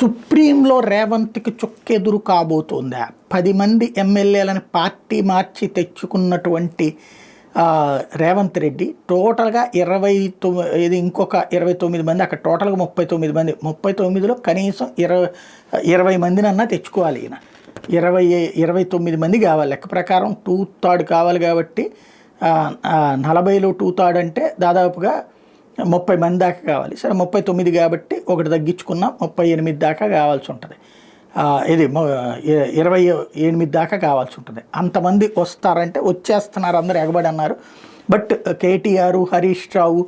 సుప్రీంలో రేవంత్కి చుక్కెదురు కాబోతోందా? 10 మంది ఎమ్మెల్యేలను పార్టీ మార్చి తెచ్చుకున్నటువంటి రేవంత్ రెడ్డి టోటల్గా ఇంకొక 29 మంది, అక్కడ టోటల్గా 39 మంది. 39లో కనీసం 20 మందినన్నా తెచ్చుకోవాలి. ఈయన 29 మంది కావాలి లెక్క ప్రకారం. 2/3 కావాలి కాబట్టి 40లో 2/3 అంటే దాదాపుగా 30 మంది దాకా కావాలి. సరే 39 కాబట్టి ఒకటి తగ్గించుకున్నాం, 38 దాకా కావాల్సి ఉంటుంది. ఇది 28 దాకా కావాల్సి ఉంటుంది. అంతమంది వస్తారంటే వచ్చేస్తున్నారు, అందరు ఎగబడి అన్నారు. బట్ కేటీఆర్, హరీష్ రావు,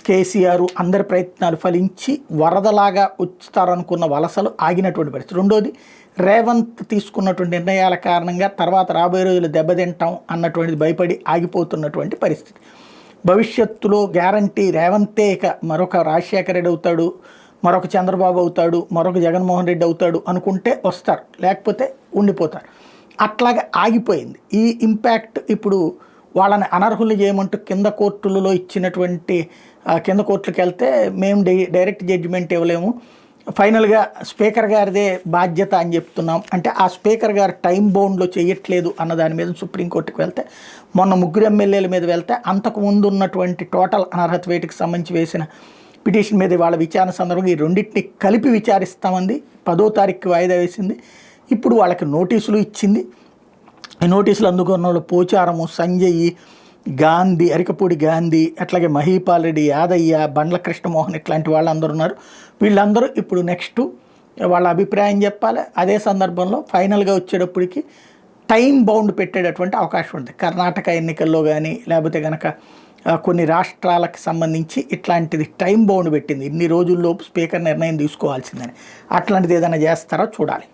కేసీఆర్ అందరి ప్రయత్నాలు ఫలించి వరదలాగా వస్తారనుకున్న వలసలు ఆగినటువంటి పరిస్థితి. రెండోది, రేవంత్ తీసుకున్నటువంటి నిర్ణయాల కారణంగా తర్వాత రాబోయే రోజులు దెబ్బతింటాం అన్నటువంటిది భయపడి ఆగిపోతున్నటువంటి పరిస్థితి. భవిష్యత్తులో గ్యారంటీ రేవంతే ఇక మరొక రాజశేఖర రెడ్డి అవుతాడు, మరొక చంద్రబాబు అవుతాడు, మరొక జగన్మోహన్ రెడ్డి అవుతాడు అనుకుంటే వస్తారు, లేకపోతే ఉండిపోతారు. అట్లాగే ఆగిపోయింది. ఈ ఇంపాక్ట్ ఇప్పుడు వాళ్ళని అనర్హులు చేయమంటూ కింద కోర్టులలో ఇచ్చినటువంటి కింద కోర్టులకు వెళ్తే మేము డైరెక్ట్ జడ్జిమెంట్ ఇవ్వలేము, ఫైనల్గా స్పీకర్ గారిదే బాధ్యత అని చెప్తున్నాం. అంటే ఆ స్పీకర్ గారు టైం బౌండ్లో చేయట్లేదు అన్న దాని మీద సుప్రీంకోర్టుకు వెళ్తే, మొన్న 3 ఎమ్మెల్యేల మీద వెళ్తే అంతకుముందు ఉన్నటువంటి టోటల్ అనర్హత వేటుకు సంబంధించి వేసిన పిటిషన్ మీద వాళ్ళ విచారణ సందర్భంగా ఈ రెండింటిని కలిపి విచారిస్తామంది. 10వ తారీఖుకి వాయిదా వేసింది. ఇప్పుడు వాళ్ళకి నోటీసులు ఇచ్చింది. ఈ నోటీసులు అందుకున్న వాళ్ళు పోచారము, సంజయ్, గాంధీ, అరికపూడి గాంధీ, అట్లాగే మహీపాల్ రెడ్డి, యాదయ్య, బండ్ల కృష్ణమోహన్ ఇట్లాంటి వాళ్ళందరూ ఉన్నారు. వీళ్ళందరూ ఇప్పుడు నెక్స్ట్ వాళ్ళ అభిప్రాయం చెప్పాలి. అదే సందర్భంలో ఫైనల్గా వచ్చేటప్పటికి టైం బౌండ్ పెట్టేటటువంటి అవకాశం ఉంటుంది. కర్ణాటక ఎన్నికల్లో కానీ లేకపోతే కనుక కొన్ని రాష్ట్రాలకు సంబంధించి ఇట్లాంటిది టైం బౌండ్ పెట్టింది. ఇన్ని రోజుల్లోపు స్పీకర్ నిర్ణయం తీసుకోవాల్సిందని. అట్లాంటిది ఏదైనా చేస్తారో చూడాలి.